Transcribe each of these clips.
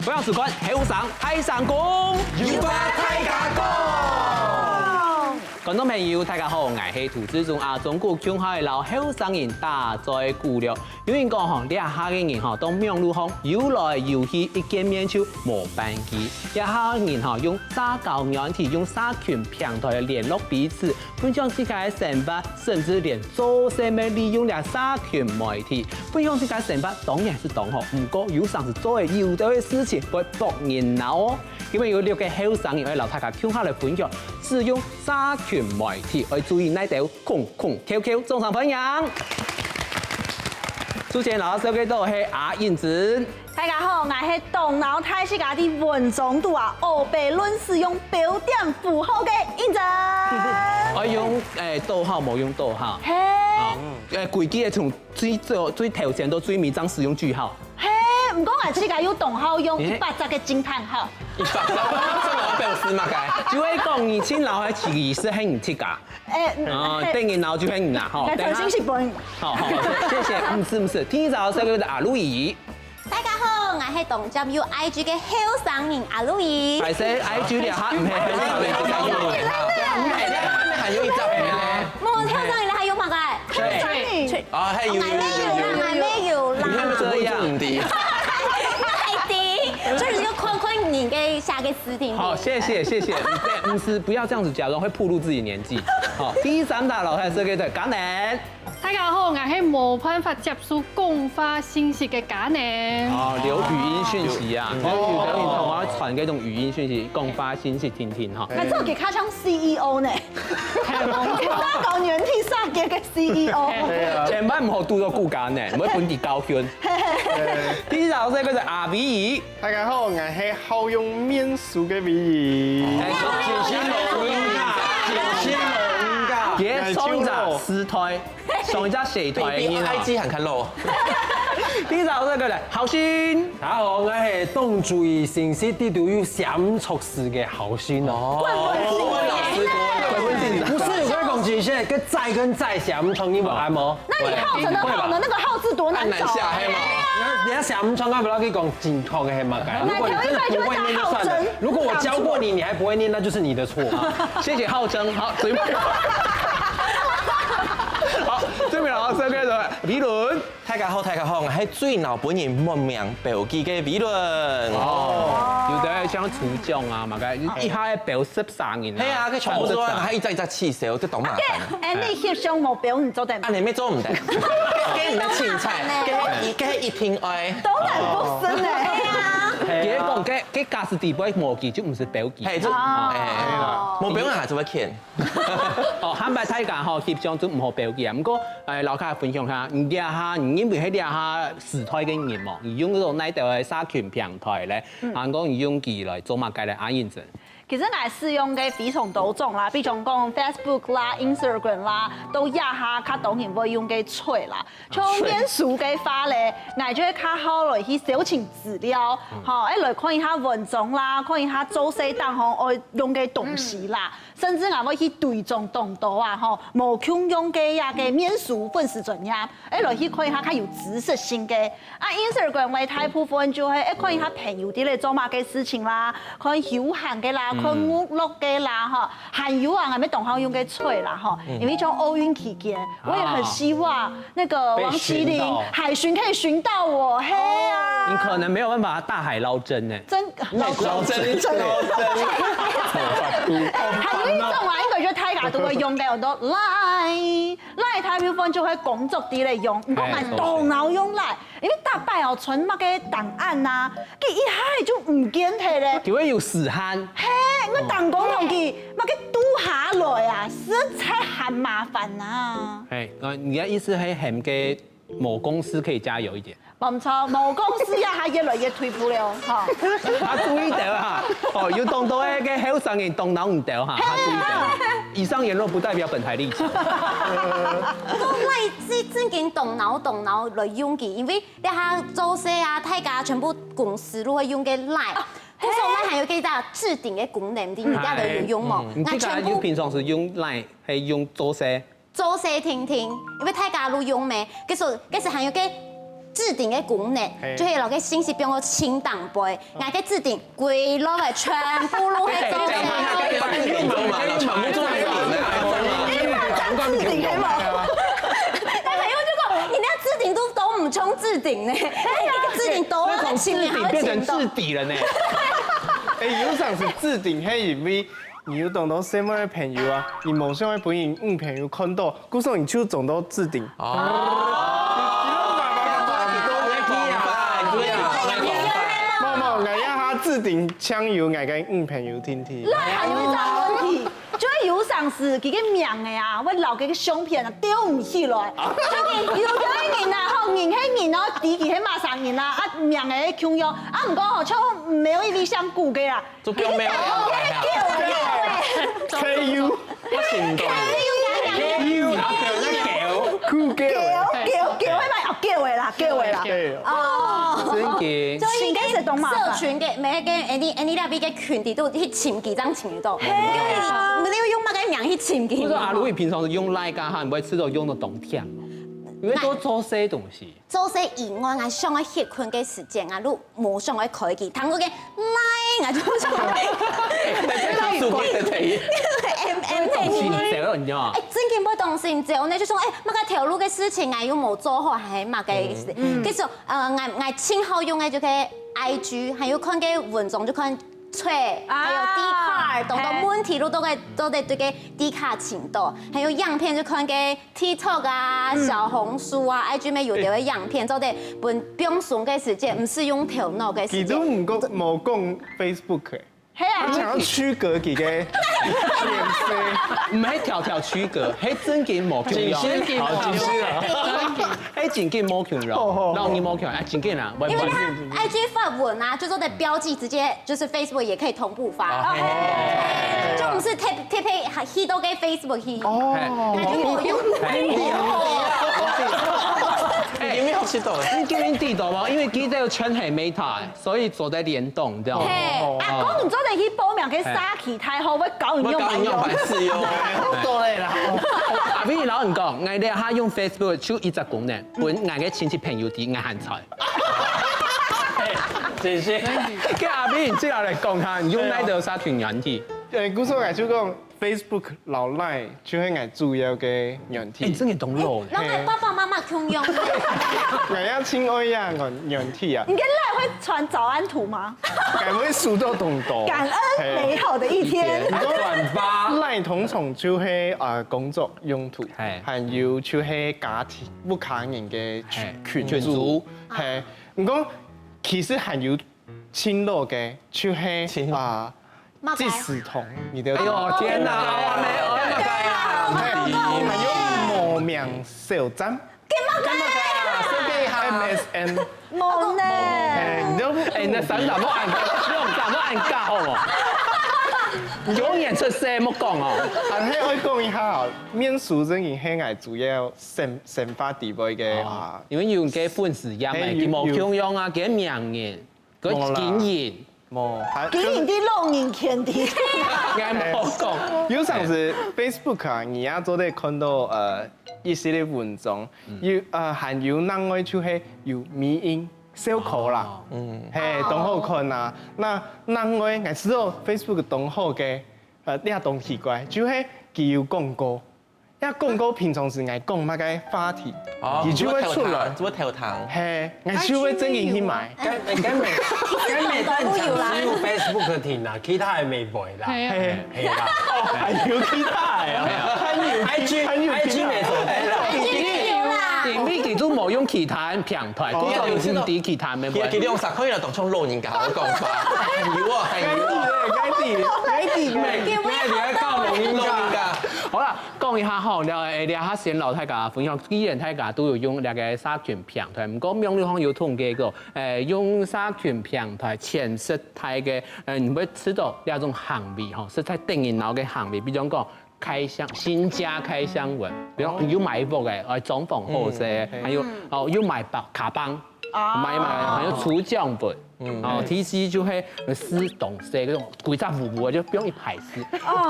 不要只管后上太上工，要把大家讲。观众朋友，大家好，我是涂志忠啊。中国强海老后生人大在鼓了。有人讲吼，俩下嘅人吼都命路风，游来游去一见面就无办机。俩下嘅人吼用社交软体、用社群平台联络彼此，分享自己嘅想法，甚至连做生意利用俩社群媒体分享自己嘅想法，當然是當好。不過有時是做嘅有道嘅事情會博人鬧哦。因為有6個後生人，我留大家聽下來分享，使用社群媒體要注意呢條空QQ，眾上分享。主持人老師嘅都係阿燕子。大家好，我是動腦太世界的文中度啊，歐白論使用標點符號嘅燕子。我用逗號，冇用逗號。嘿。規矩嘅從最頭前到最尾張使用句號。唔講我世界有動號用100隻嘅驚嘆號。100隻，這我表示嘛該。就會講你親老嘅其實係唔貼㗎。等然後就係唔啦，好。等下。好，謝謝。唔是，聽早這個阿路易。大家好，我係動接有 IG 嘅後生人阿路易。係說 IG 咧嚇，唔係後生人嘅用。唔係咧，還有一隻咩咧？冇後生人，你還有乜嘅？哦，係有。還沒有啦。你係咪這樣？就是要看你嘅下個視聽。好，謝謝。不要這樣子假裝會暴露自己年紀。好，第3大老太這個的簡寧。大家好，我係冇辦法接收公發信息嘅簡寧。留語音訊息啊！有的人同我傳嗰種語音訊息，公發信息聽聽哈。那這個卡像 CEO 呢？社交軟體上嘅 CEO。千萬唔好拄到骨幹呢，唔好本地高圈。第4大這個是阿美儀。大家好，我係好用面書嘅美儀。上一隻屍胎，上一隻蛇胎。比 IG 還看路。第4個咧，浩鑫。大家好，我係當注意信息啲都要閃促事嘅浩鑫哦。不是，我講極限，跟再閃衝，你冇啱冇？那你浩辰的浩呢？那個浩字多難找啊！人家閃衝啊，不要去講精確嘅係嘛？如果你真的不會念就算了。如果我教過你，你還不會念，那就是你的錯。謝謝浩辰，好，隨便。好，最尾老師嘅就美倫。大家好，我係最老本人莫名標記嘅美倫。有的像初中啊，嘛個一下標13人。係啊，佢全部都係一隻刺手，即係麻煩。你翕相目標你做得？你咩做唔得？佢唔係青菜，佢一定愛。都難不勝呢。佢講佢家事地位無記就唔是標記。係，冇標下就會欠。坦白大家吼翕相就唔好標記啊。不過老家分享下，你哋下你因為喺啲下時代嘅人嘛，而用嗰種呢條嘅社群平台咧，講而用佢來做乜嘅咧？阿燕子。其實我使用嘅非常多種啦，比如講 Facebook 啦、Instagram 啦，都一下較當然會用嘅吹啦。像面書嘅話咧，我就會較好來去搜尋資料，來看一下文章啦，看一下做事當行我用嘅東西啦，甚至我會去對種動圖啊，無窮用嘅面書粉絲專頁，來去看一下較有知識性嘅。Instagram 嘅大部分就係看一下朋友啲嚟做乜嘅事情啦，看休閒嘅啦。看娛樂嘅啦，還有啊，我們同行用嘅吹啦，因為像奧運期間，我也很希望那個王麒麟海巡可以巡到我，嘿啊！你可能沒有辦法大海撈針呢。真撈針。還有一種啊，應該就大家都會用嘅好多 Line 代表方就係工作啲嚟用，唔講係動腦用來，因為大擺哦存乜嘅檔案啊，佢一下就唔見佢咧。佢會有死慳。我當工同佢，乜嘅都下來啊，實在很麻煩啊。你嘅意思係嫌嘅某公司可以加油一點？冇錯，某公司啊，係越來越退步了，嚇。注意到嚇，要當到嘅後生人動腦唔到嚇，注意到。以上言論不代表本台立場。我真正動腦來用嘅，因為你下做事啊，大家全部公司都會用嘅 Line。其實我們還有幾隻置頂嘅功能，啲而家都有用嘛。你全部平常是用 Line 係用做事？做事聽，因為大家都用咩？其實還有個置顶嘅功能，就係落嘅信息變個清淡杯，嗌嘅置頂歸落嘅全部都係做嘅。置顶係冇。但係我就講，人家置頂都唔從置頂呢，置頂都很輕置頂變成置底了呢。有上是置頂係因為你有當到什麼嘅朋友啊？你夢想嘅本人朋友看到，故說你就總到置頂。置頂搶油，嗌個朋友聽聽。那還有一個問題，就是有上司佢嘅名嘅啊，我留佢嘅相片啊丟唔起來，最近有啲人啊，吼人係人哦，第幾係馬上人啦，啊名嘅強用，啊唔過吼就沒有一啲像古嘅啦，就叫咩？KU，我信唔到。，KU，然後叫酷叫，係咪哦叫嘅啦，叫嘅啦，哦，真嘅。應該是懂嘛？社群嘅咩嘅any 那邊嘅群體都去潛幾張錢度，因為你要用乜嘅名去潛幾？不是阿盧，平常是用 Line 噶，唔會吃到用到冬天，因為都做些東西。做些以外，我想要歇困嘅時間啊，都冇想要開機，睇嗰嘅 Line 啊，就想你知嘛？真嘅不動心之後呢，就說乜嘅條路嘅事情啊，又冇做好，係乜嘅事？其實我親好用嘅就係 IG，還有看嘅文章就看吹，還有 D 卡，等到問題都係對嘅 D 卡程度，還有樣片就看嘅 TikTok 啊、小紅書啊、IG 咩有條嘅樣片，就係不用算嘅時間，唔是用頭腦嘅時其中間。冇講 Facebook 嘅。係啊，想要區隔佢嘅臉色，唔係條區隔，係真嘅冇強用。好，真係啦。係真嘅冇強用，然後你冇強，真嘅啦。因為它 IG 發文啊，就說的標記直接就是 Facebook 也可以同步發，就唔是貼去到嘅 Facebook 去，那就冇用。有沒有知道？你叫人地道嘛？因為佢哋全係 Meta，所以做得聯動，你知道嗎？阿公唔做地去報名去沙期太好，我搞完用埋用。試用，多嚟啦。阿邊老人講，我哋下用 Facebook 就一隻功能，本我嘅親戚朋友啲我限財。謝謝。跟阿邊之後嚟講下，用呢度沙團軟體。古時我就講 Facebook 老賴就係我主要嘅軟體。真係懂路。然後爸爸媽媽共用。我要親愛呀，我軟體啊。你跟賴會傳早安圖嗎？係會數到動作。感恩美好的一天。轉發。賴通常就係工作用途，還有就係家庭不卡人嘅群組，係。唔講其實還有親樂嘅，就係即時通，你的。哎呦天哪！還有無名小站。MSN。冇呢。那三打冇按，六打冇按加好冇？永遠出聲冇講哦。係可以講一下，面書真係係我主要生發地位嘅因為用嘅粉絲音咪，佢冇強用啊，嘅名言，佢經驗。冇，經驗啲老人權啲。啱冇講。有陣時 Facebook 啊，而家都得看到一系列文章，還有另外就係有美音小可啦，係當好看啊。那另外我知道 Facebook 當好嘅呢一種奇怪，就係佢有廣告。因為廣告平常時係講乜嘅話題，而就會出來，做乜跳堂？係，我就會真係去買。咁未單只用 Facebook 填啊，其他係未背啦。係啊，係啦，係要其他係啊，IG 未做得啦。點呢啲都冇用其他平台，嗰個用啲其他咩？其實用實可以嚟當初老人家嘅講法，係啊，係而家教老人家。好啦，講一下吼，你下先老大家分享，既然大家都有用呢個社群平台，唔過用呢方有統計個，用社群平台前實體嘅，你會知道呢一種行為吼，實體定義腦嘅行為，比如講開箱新家開箱文，比如要買一部嘅，裝潢好勢，還有要買卡邦。買嘛，還有除醬本。哦，TC 就會撕懂西嗰種鬼炸糊糊，就不用一排撕。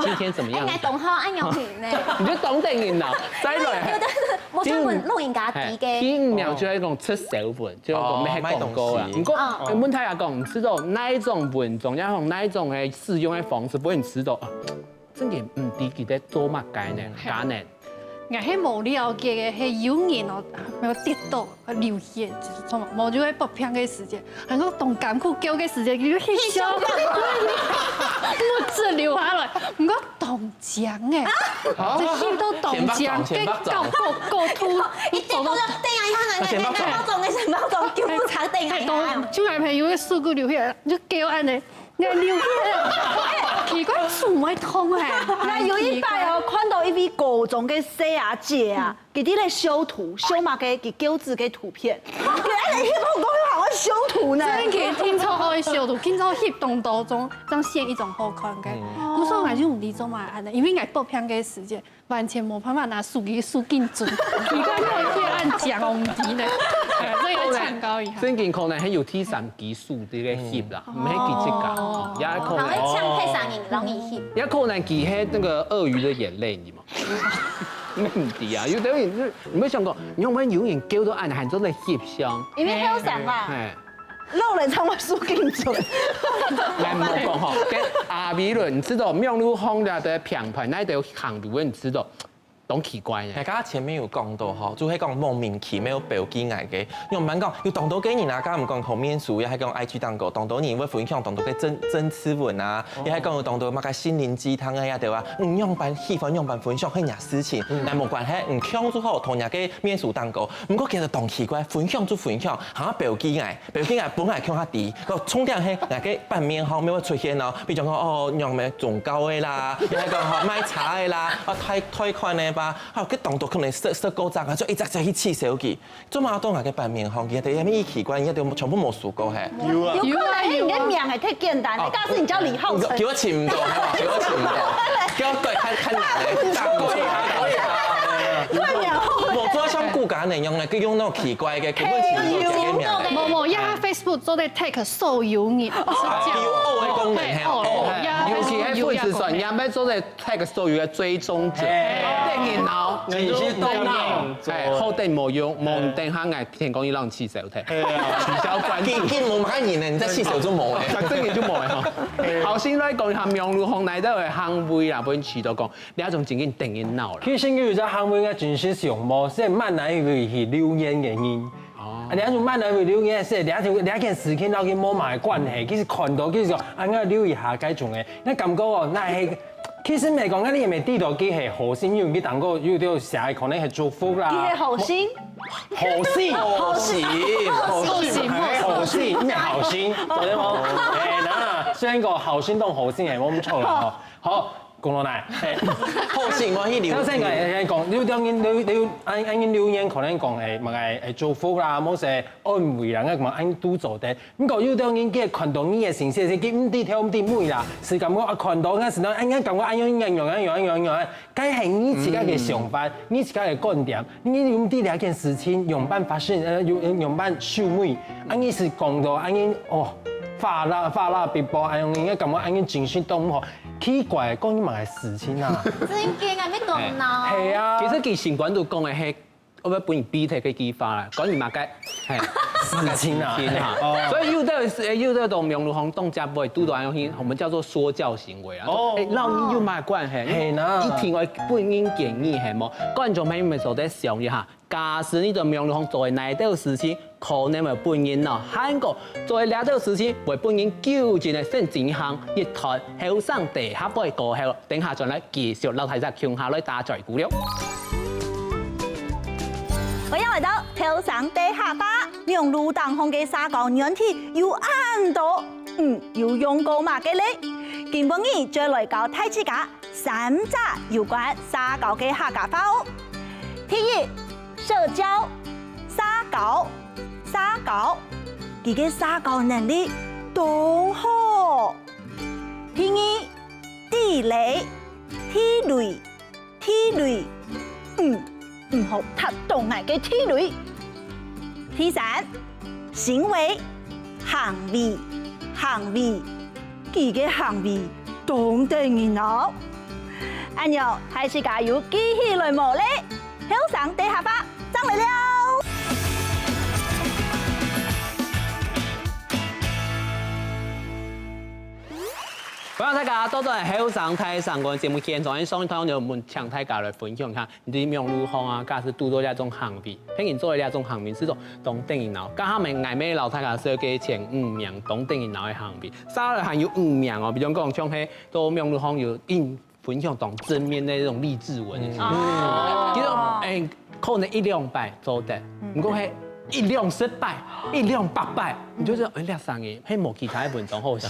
今天怎麼樣？哎，同學按用片呢？你就懂定然啦，再來。我想問錄影家啲嘅。第五秒就係講出手本，就講咩廣告啦。不過問題係講唔知道哪一種文種，然後哪一種嘅使用嘅方式，不然知道啊，真嘅唔知佢哋做乜概念，假呢？我係冇了解嘅，係有人哦，沒有跌倒流血，就是從冇就會不平嘅時間，係我動感褲叫嘅時間，佢血小我只流下來，唔過凍漿嘅，就血到凍漿，跟個吐，一跌到就定下下，成包裝叫不拆定下。就係朋友嘅手骨流血，就叫安尼，我流血，奇怪手咪痛誒。那有一擺哦，看到一位高中嘅細阿姐啊，佢哋咧修圖，修嘛嘅佢膠紙嘅圖片，佢喺你嗰個好像修圖呢。真嘅聽錯愛修圖，見到翕動當中，當現一種好看嘅。我說我就唔理做嘛安尼，因為我播片嘅時間完全冇辦法拿數據數緊準，而家我去按獎唔知呢，所以要長高一下。真件可能係有第三技術啲嘅翕啦，唔係技術㗎，也可然後能。槍配上癮容易翕。也可能佢係那個鱷魚的眼淚，你嘛？咩唔知啊？有啲人你冇想過，你有冇有人叫到按係做嚟翕相？因為好想啊，係。老人唱我數緊準。來唔好講吼，跟阿美倫，你知道廟路紅的的品牌，那都行路，你知道？懂奇怪嘅。大家前面有講到吼，就係講莫名其妙標記嗌嘅，因為唔講要當到幾年啊，家唔講後面數，又係講 IG 當個當到年會分享當到嘅真詞文啊，又係講有當到乜嘅心靈雞湯啊，也對話，樣板喜歡樣板分享係嘢事情，但冇關係，唔強就好，同人嘅面數當個，唔過其實當奇怪，分享就分享，嚇標記嗌本來強下低，個重點係嗱嘅版面後面會出現咯，比如講哦樣咩仲高嘅啦，又係講學買茶嘅啦，啊推款嘅。啊，佢動作可能識高雜啊，就一隻隻去刺手機，做乜都係嘅版面行嘅，但係咩奇怪，一定全部冇數過係。有可能係你嘅名係太簡單，你假使你叫李浩成，叫我潛唔到，叫我潛唔到，叫我對看人大我做像骨架那樣嘅，佢用那種奇怪嘅，佢會潛到嘅名。冇，而家 Facebook 做啲 take 所有人，叫 O 嘅功能係 O，尤其喺粉絲團，人哋做啲 tag 所有嘅追蹤者，然後你是動腦，係好定冇用，冇定下嗌聽講要讓黐手睇，取消關注。見冇乜人咧，你真黐手都冇嘅，真嘅都冇嘅。頭先咧講下廟路紅嚟都係行會啦，本詞都講，你一種正經定嘅鬧啦。其實佢就行會嘅真實上模，即係萬難會去留言嘅人。你一種萬難會留言，即係你一件事情撈佢冇埋關係，其實看到其實啱啱留意下該種嘅，你感覺哦，那係。其實咪講緊你係咪知道佢係好心，因為佢當個有啲寫可能係祝福啦。佢係好心，咩好心？做啲冇？誒嗱，雖然個好心同好心係冇咁錯啦，好。講落嚟，好心我去留。頭先講，你當然你按留言可能講係咪係祝福啦，冇寫安慰啦，咁按都做啲。咁個要當然佢看到你嘅形式，佢唔啲聽唔啲妹啦，是咁我看到嗰時咧，啱咁我按樣，該係你自己嘅想法，你自己嘅觀點，你用啲兩件事情用辦法用辦秀妹，按你是講到按你哦。發啦別播，按用應該咁我按用情緒都唔好，奇怪講啲乜事情啊？真驚啊！咩動腦？係啊，其實佢前管度講嘅係，我本人 B 睇嘅技法啦，講完馬街係事情啊，所以有的同廟路紅動家不會拄到安樣，我們叫做說教行為啊。老人有乜關係？係啦，一聽我本人建議係冇，觀眾朋友們做得想一下。假使你對廟路紅做嘅哪啲事情，可能為本人咯；韓國做嘅哪啲事情，為本人究竟係先進行一台後生地下杯過後，等下再來繼續留睇下強下來打在鼓了。我又嚟到後生地下吧，廟路當紅嘅沙高軟體有很多，有用過嘛嘅你？今本日再來教大家3隻有關沙高嘅客家話哦。第一，社交沙高，佢嘅沙高能力都好。第二，地雷，唔好踢到我嘅地雷。第三，行為、行為、行為，佢嘅行為懂得熱鬧。安樣係世界有機器類模咧，向上地下發，爭嚟了。歡迎大家多多嚟後上台上個節目現場，上一堂就我請大家來分享下你哋用如何啊，假是拄到呢種行為，譬如做呢種行為是種懂得熱鬧，加下面嗌咩老大家設計前5名懂得熱鬧嘅行為，稍來還有5名哦，比如講像係都用如何有分享同正面的那種勵志文，其實可能1兩擺做得，唔過係1兩失敗，1兩8敗，你就知道兩三個，係冇其他嘅文章好寫。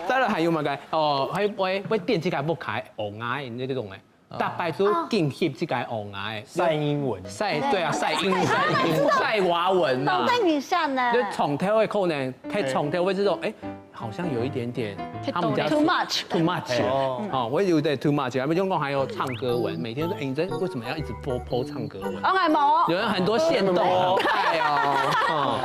再來還有乜嘅？會電這個不開學牙呢種嘅，大擺就建協這個學牙嘅。曬英文，對啊，曬英文、曬華文啊。懂得你善呢？就從頭會可能，佢從頭會這種，好像有一點點，他們家 too much。哦，我有點 too much。比如講還有唱歌文，每天說，你這為什麼要一直播唱歌文？我係冇。有人很多限動很快哦，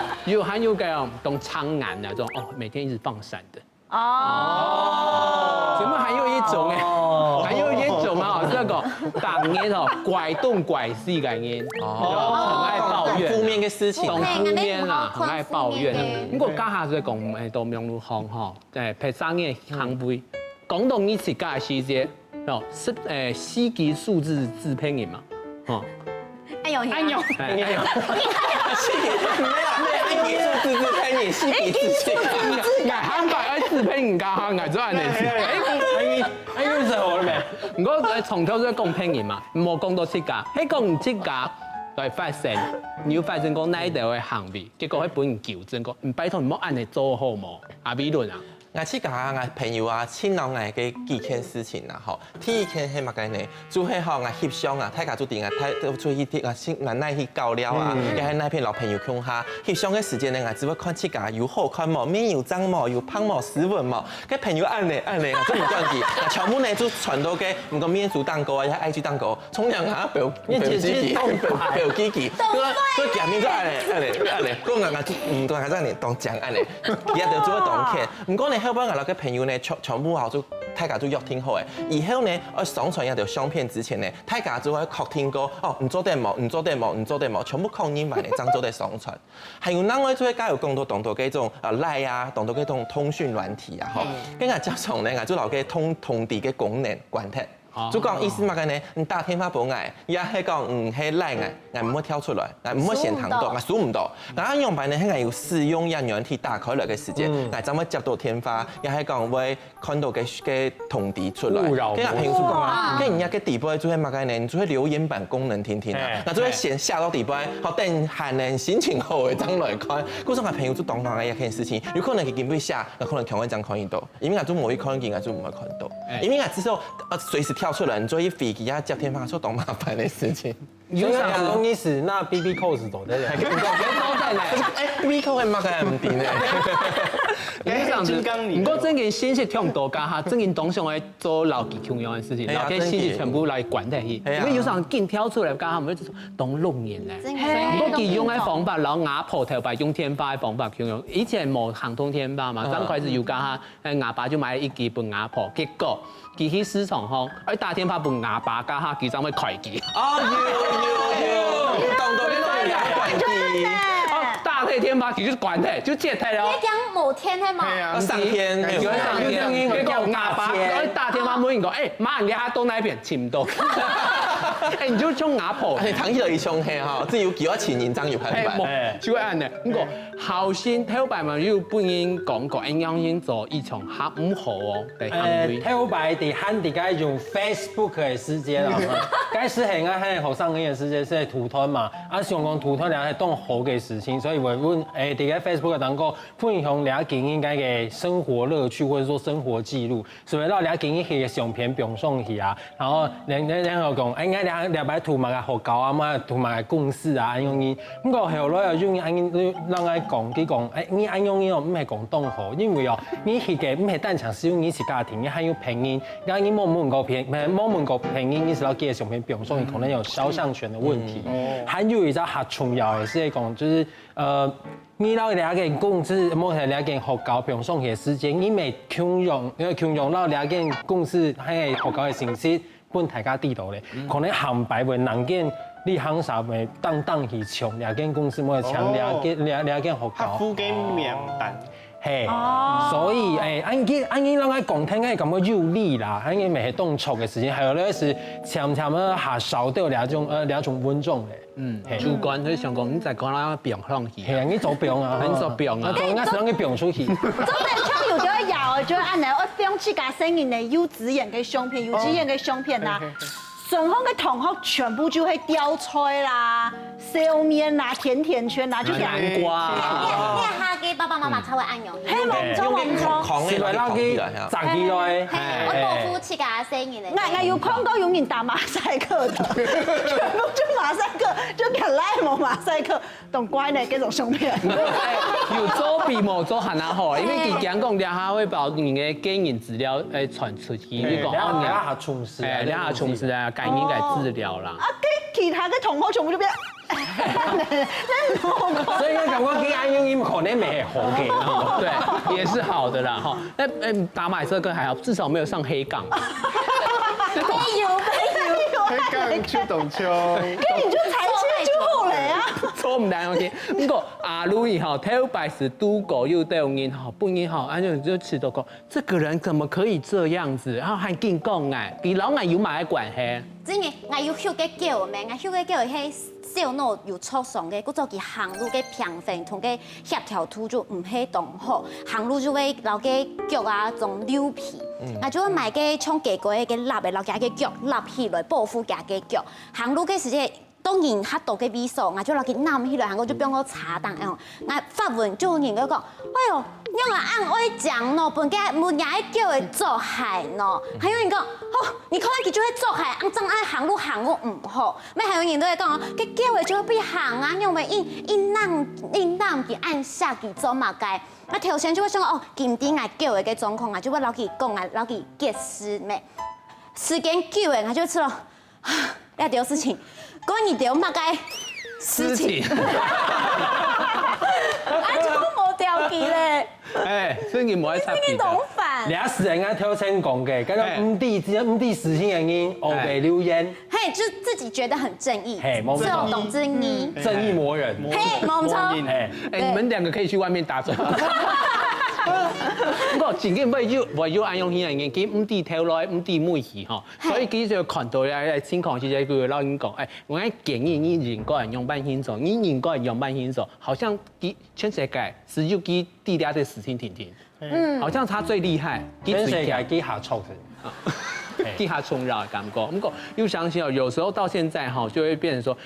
還有個懂蒼藍的這種，每天一直放閃的。哦，怎麼還有一種還有一種啊，這個當年拐東拐西嘅人，很愛抱怨負面嘅事情，懂負面啊，很愛抱怨。不過家下就講到用路行拍生嘅行為，講到你自家嘅世界，四級數字自拼嘅嘛，哎呦，哎呦，你數字自拼你四級自信，捱慳白愛自拼唔家下捱咗人哋事。哎呦，是好了沒？唔過從頭都係講拼嘅嘛，冇講到設計，喺講唔設計。來發生，你要發生講哪一條嘅行為，結果喺本人糾正講，唔拜託你唔好按嚟做好冇，阿美倫啊。我去甲我朋友啊，請人來嘅幾件事情啊，吼，第一件係乜嘅呢？就係吼我翕相啊，大家做定啊，做去啲啊，先難耐去搞了啊，又係那片老朋友鄉下翕相嘅時間呢，我只會看自家有好看冇，面有長冇，有胖冇，斯文冇，嘅朋友按嚟，我真唔斷記，啊，全部呢就傳到嘅唔個面煮蛋糕啊，又 IG 蛋糕，沖涼下表機器，表機器，所以下面就按嚟，嗰個唔當係真係當獎按嚟，而家就做一檔劇，唔講你。後邊我嘅朋友呢，全部後就大家都約定好嘅。以後呢，我上傳一條相片之前呢，大家就會確定過，唔做得冇，唔做得冇，唔做得冇，全部確認埋嚟，真做得上傳。還有另外就會加入更多動到嗰種賴啊，動到嗰種通訊軟體啊，嗬。跟住加上呢，我就留嘅通知嘅功能關閉。就講意思乜嘅呢？你打電話俾我，也係講係賴我唔會跳出來，我唔會先行到，我數唔到。然後用白呢係要使用人軟體打開來嘅時間，我怎麼接到電話，也係講會看到嘅通知出來。跟住平時講啊，跟人家嘅地步就係乜嘅呢？你就係留言板功能天天啊，那就係先下到地步，好等閒人心情好嘅將來看。嗰種我朋友就當堂嘅一件事情，有可能佢見唔下，可能強一張看到，因為我就冇可能見，我就唔會看到，因為我至少隨時跳出來，你做一飛機啊接電話，說多麻煩的事情。有想講意思，那 BB Cos 做得了，別講真咧，BB Cos 係乜嘅唔掂咧？唔過真件信息聽唔到家下，真件當上嚟做勞技共用嘅事情，然後啲信息全部嚟管得起。因為有時候見跳出嚟家下，唔係當6年咧。唔過佢用嘅方法，然後牙破頭把用天花嘅方法共用，以前冇行通天花嘛，剛開始有家下牙把就買一支本牙破，結果佢去市場行，而打天花本牙把家下佢就會開機。當到呢個牙關機。大退天把佢就關退，就接退了。你講某天係嘛？上天，有上天，結果牙把，大天把冇人講，馬上牙到那邊潛唔到。你就將牙破。你躺起來一衝氣哈，只要叫一錢人爭要排排。就按呢，不過後先頭擺嘛，要本人講過，應該先做一場合唔好哦嘅行為。頭擺啲喊啲嗰種 Facebook 嘅世界啦，嗰時係啱係學生嘅世界，係圖團嘛，啊想講圖團係當好嘅事情，所以會問啲嘅 Facebook 當個分享了解應該嘅生活樂趣或者說生活記錄，所以讓了解一些相片表上去啊，然後然後講應該了俩摆涂嘛个學教啊嘛，涂嘛個公司啊，安樣嘢。不過後來又用安樣讓我講，佢講誒，你安樣嘢哦唔係廣東話，因為哦，你係嘅唔係單場使用你是家庭，你還有拼音，然後你冇個拼音，你是要記上面，比如說你可能有肖像權的問題。還有一個很重要的是講，就是你老兩件公司，冇係兩件學教，比如說嘅時間，你未強用到兩件公司喺學教嘅形式。本大家知道咧，可能行擺會兩件你行啥咪當去搶兩間公司，冇搶兩間學校。附嘅名單。係，所以安吉讓我講聽嘅咁嘅有理啦，安吉咪係動錯嘅事情，還有咧是cham啊下手都有兩種穩重嘅。主觀佢想講，你在講啦表上去。係啊，你做表啊，你做表啊，做應該是讓佢表出去。真係像有咗有，就按嚟我表自家聲音嘅幼稚園嘅相片，幼稚園嘅相片啦。順豐嘅同學全部就係吊菜啦、燒麵啦、甜甜圈啦，就南瓜。你下嘅爸爸媽媽才會按用。希望做唔錯。是咪撈機砸機來？我報夫自家聲音嚟。我有看過永遠打馬賽克的，全部就馬賽克，就可來冇馬賽克，懂乖呢嗰種相片。有做比冇做還要好，因為佢講兩下會把你嘅個人資料傳出去，你講兩下充實，兩下充實啊，該應該治療啦。啊，跟其他嘅同學全部就變。所以我感覺佢安用音可能沒好嘅，對，也是好的啦哈。那打馬賽克還好，至少沒有上黑槓。沒有。黑槓出動槍，跟住就才切就好嚟啊！錯唔難 OK。不過阿路伊哈，頭擺是都狗又對音好，不音好，安就吃到講，這個人怎麼可以這樣子？然後還勁講哎，比老眼有買管嘿。真嘅，我要學嘅叫咩？我學嘅叫係小腦有錯上嘅，嗰做佢行路嘅平衡同嘅協調度就唔係當好，行路就會留嘅腳啊仲溜皮，我就會買嘅從幾個嘅立嘅留嘅腳立起來保護家嘅腳，行路嘅時間。當然黑道嘅美術，我就攞佢攬起來，我就幫我查檔樣。我發文就人佢講，哎呦，因為按愛講咯，本家每日叫佢做鞋咯。還有人講，哦，你可能佢就會做鞋，按正按行路唔好。咩還有人都會講，佢叫佢就會變行啊，因為應當佢按下佢做嘛該。我頭先就會想哦，今天我叫佢嘅狀況，我就會攞佢講啊，攞佢解釋咩？時間久誒，我就知道，一條事情。講你條乜嘅事情，啊，就冇條件咧。所以你冇喺插你懂煩。倆死人家挑成講嘅，跟住五弟實行人因歐北留言，嘿，就自己覺得很正義，嘿，冇錯，就懂正義，正義魔人，嘿，冇錯。你們兩個可以去外面打仗。不過前幾日為咗按用現人嘅，佢五弟跳來五弟妹去吼，所以佢就看到咧情況之下，佢老人講，我建議你應該用半輕手，你應該用半輕手，好像全世界只有佢弟倆在死心挺挺，好像他最厲害，全世界幾下錯嘅。地下衝擾的感覺，不過又相信哦，有時候到現在哈，就會變成說，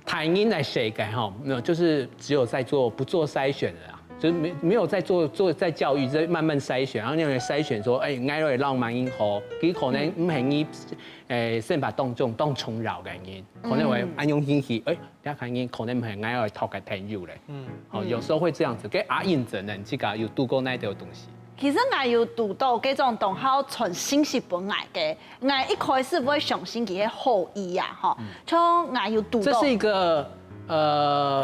台音來誰改哈，就是只有在做不做篩選的啦。就是沒有在做在教育，在慢慢篩選，然後因為篩選說，愛來浪漫音好，佢可能唔係你先把當眾當衝擾嘅音，可能會按用興起，你看音可能唔係愛來討個朋友咧，好，有時候會這樣子，給阿印證人自己有讀過那條東西。其實我有讀到嗰種同學傳信息本來嘅，我一開始會相信佢嘅好意啊，哈，從我有讀到。這是一個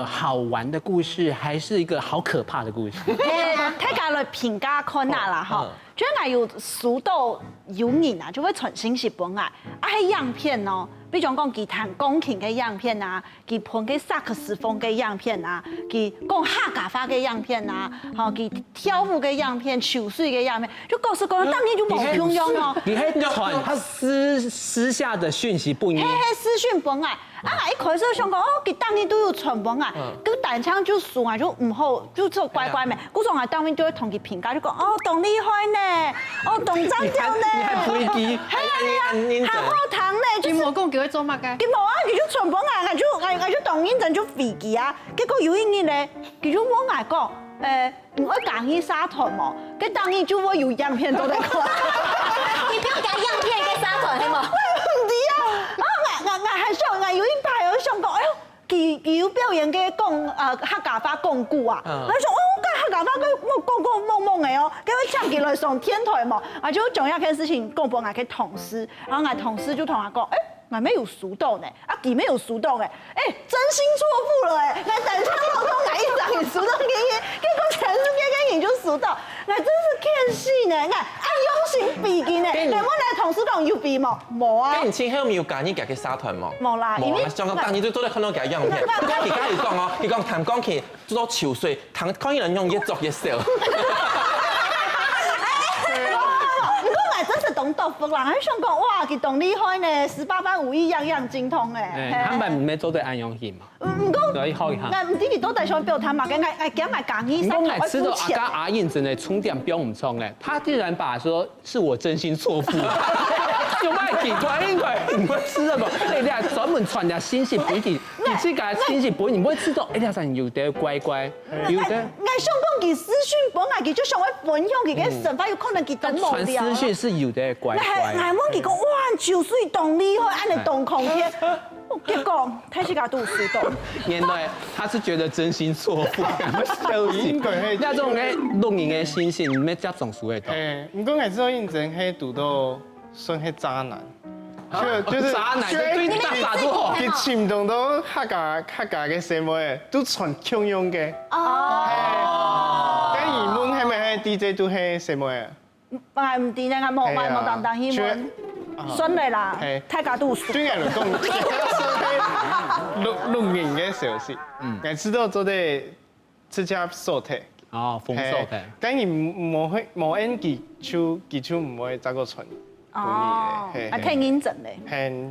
好玩的故事，還是一個好可怕的故事？大家來評價看下啦，哈。就我有數到有人啊，就會傳信息本來，啊係樣片哦，比如講佢彈鋼琴嘅樣片啊，佢彈嘅薩克斯風嘅樣片啊，佢講客家話嘅樣片啊，好佢跳舞嘅樣片、抽水嘅樣片，就告訴講當然就冇用用哦。你係傳私下的訊息不一樣。係私訊本來。啊！一開始想講哦，佢當年都有傳本啊，佢但唱就輸啊，就唔好，就做乖乖咩。嗰種我當面都會同佢評價，就講哦，懂厲害呢，哦，懂張調呢，你還飛機，係啊，還好彈呢。佢冇講叫佢做乜嘅？佢冇啊，佢就傳本啊，我就當年陣就飛機啊，結果有一年咧，佢就我嗌講，我講去沙團喎，佢當年就會有樣片做得過。你不要講樣片嘅沙團係冇？唔知啊，我还想有一排我想讲，哎呦。佢有表演嘅講客家話講句啊，佢想我客家話講懵懵嘅哦，跟住請佢來上天台嘛，啊就講一件事情講俾我嘅同事，然後我同事就同我講，我沒有熟到呢，啊佢沒有熟到嘅，真心錯付了我等下老公我一張你熟到嘅嘢，結果全世界嘅人就熟到，我真是騙死呢，我用心比嘅呢，你冇你同事講要比冇？冇啊。跟前後面有揀呢嘅沙團冇？冇啦，因為上個當年都在看到嘅樣片，佢而家又講哦，佢講彈鋼琴做潮水，彈可以人用一作一笑。真是懂豆腐啦！喺想講，哇，佢懂厲害呢，18般武藝樣樣精通誒。他們唔係做對安陽戲嘛？唔講，所以好一下。我唔知佢到底想表達嘛？嘅我驚埋講醫生，我知道阿燕真的充電標唔充誒，他竟然把說是我真心錯付，有乜奇怪？因為唔會知道個，你係專門傳條信息俾佢，你自己信息俾你，唔會知道，你係有啲乖乖，有啲。我想講佢私訊本來佢就想去分享佢嘅想法，有可能佢懂冇傳私訊是有啲乖乖。我問佢講，哇，潮水懂厲害，按你懂空天，結果睇起個都熟到。原來他是覺得真心錯付，應該係那種嘅錄影嘅信息，唔係只總數會到。唔過我知道認真係讀到算係渣男。就是渣男，對渣都好。佢潛動到客家嘅社會，都全強用嘅。哦。咁而門係咪係 DJ 都係社會啊？我唔掂啊！我冇當當希望。順利啦，大家都熟。專業嚟講，錄影嘅時候是，我知道做啲直接掃題。哦，封掃題。咁而冇演技，就唔會走個傳。哦，啊，聽認真咧，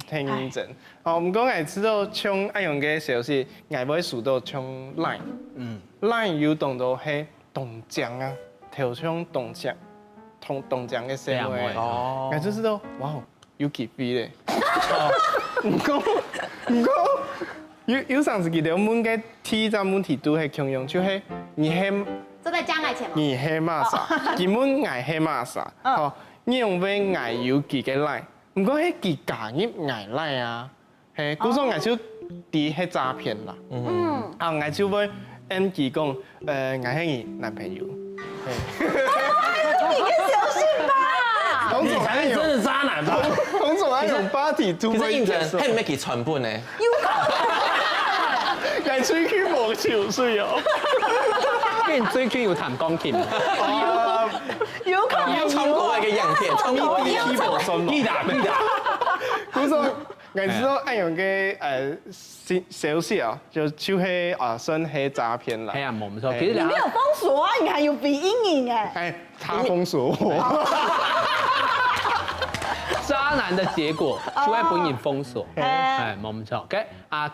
聽認真。哦，唔過我知道唱一樣嘅時候是，我會數到唱 line，line 有動到係動將啊，頭唱動將嘅聲位，我就知道，哇，有幾飛咧。唔過，有上次記得我們嘅第一個問題都係強用，就係你係，這在講愛情嗎？你係乜啥？基本我係乜啥？哦。你用為藝有幾個來？唔過係幾假嘅藝來啊？係，嗰種藝就啲係詐騙啦。啊，藝就會按佢講，藝係你男朋友。你個小心吧！同種才是真的渣男吧？同種係用 body to 其實認真係唔係幾傳本呢？藝吹佢冇潮水哦。跟住最近有彈鋼琴。有可能唱過嘅樣片，唱過嘅樣片，記得。嗰種我知道一樣嘅小事啊，就係算係詐騙啦。係啊，冇錯。其實你沒有封鎖啊，你還有鼻陰影誒。係，他封鎖我。渣男的結果就會俾人封鎖，係冇錯。嘅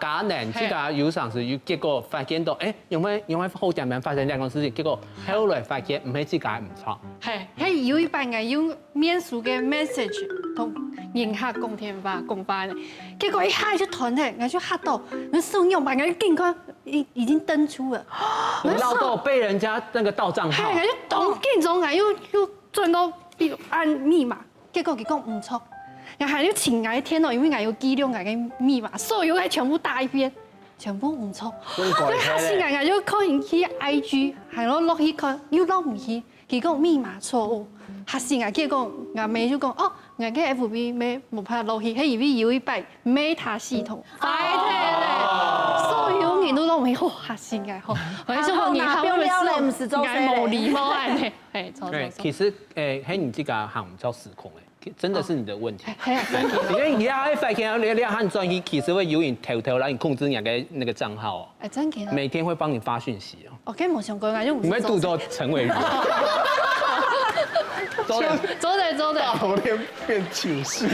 假男即係有陣時，結果發現到，因為好正面發生兩件事情，結果後來發現唔係自己唔錯。係有一班嘅用面書嘅 message 同迎客講電話講翻嘅，結果一下就斷咗，我就嚇到，我手用把我健康已經登出了，鬧到被人家那個盜賬號，係就當見咗我又轉到按密碼。結果佢講唔錯，我還要前我一天咯，因為我有記錄我嘅密碼，所有係全部打一遍，全部唔錯。所以下次我就可能去 IG， 係咯落去看，又落唔去，佢講密碼錯誤。下次我佢講，我妹就講哦，我嘅 FB 咩冇拍落去，係因為有一擺 Meta 系統快啲咧，所有人都落唔去，下次我我就講你好，我唔是冇禮貌嘅，係錯錯。其實喺你這個行唔夠時空真的是你的問題。係啊，因為你要發現你要很專業，其實會有人偷偷來你控制人嘅那個賬號哦。真嘅。每天會幫你發訊息哦。我跟冇想過，我就唔。你會讀到陳偉如。走的。後天變糗事。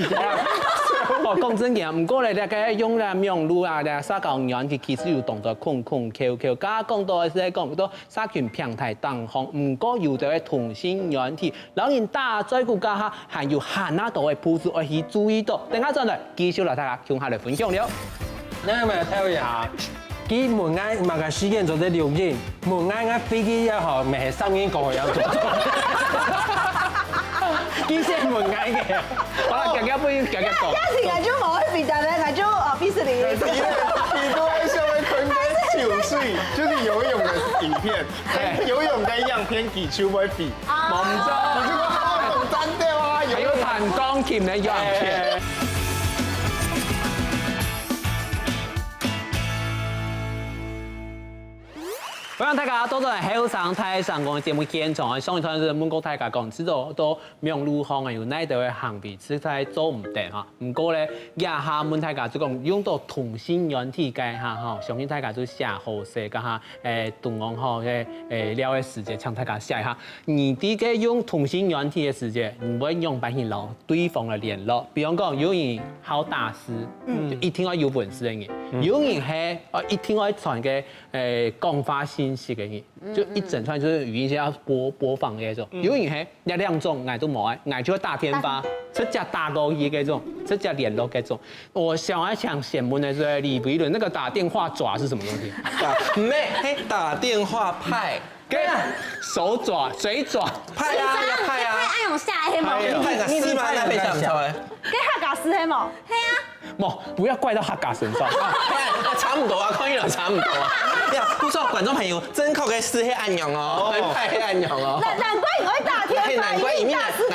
哦，講真嘅，唔過咧，大家用啦網絡啊，咧社交軟體其實有動作空，QQ。家講到係講到社群平台當紅，唔過有啲同性軟體，老人大在國家下還有很多嘅部署要去注意到。等下轉來繼續來大家向下來分享了。你係咪睇下？佢門嗌物嘅事件做啲留言，門嗌飛機一號咪係聲音過去有做。幾聲門嗌嘅，好啦，夾夾杯，夾夾講。一時眼珠冇去變，但係眼珠哦，必須你。你都在社會坤嘅糗水，就是游泳的影片，游泳的樣片幾糗會比。冇唔錯，你這個好懂真的啊！還有彈鋼琴的樣片。歡迎大家多多嚟後生台上講節目現場，上一團是問過大家講，知道到苗路巷啊有哪度嘅行為實在做唔得嚇，唔過咧也下問大家就講用到同心圓體嘅嚇嚇，相信大家都寫好寫個嚇同行好嘅了嘅時間，請大家寫下，你啲嘅用同心圓體嘅時間，唔會用把佢攞對方嘅聯絡，比方講有人考大師，就一定要有本事嘅人，有人係一定要傳嘅講法信息嘅人，就一整串就是語音先要播放嘅嗰種。有人係一兩種，我都冇，我就會打電話，直接打過去嗰種，直接聯絡嗰種。我想詢問的是李維倫，那個打電話爪是什麼東西？唔係，打電話派。跟手爪、嘴爪，派啊，派啊，愛用下黑毛，派個司馬那邊上唔錯誒。跟客家師係冇？係啊。冇，不要怪到客家身上。差唔多啊，可以啦，差唔多啊。呀，不錯，觀眾朋友，真確嘅是黑暗用哦，派黑暗用哦。難怪我會打天發，難怪因為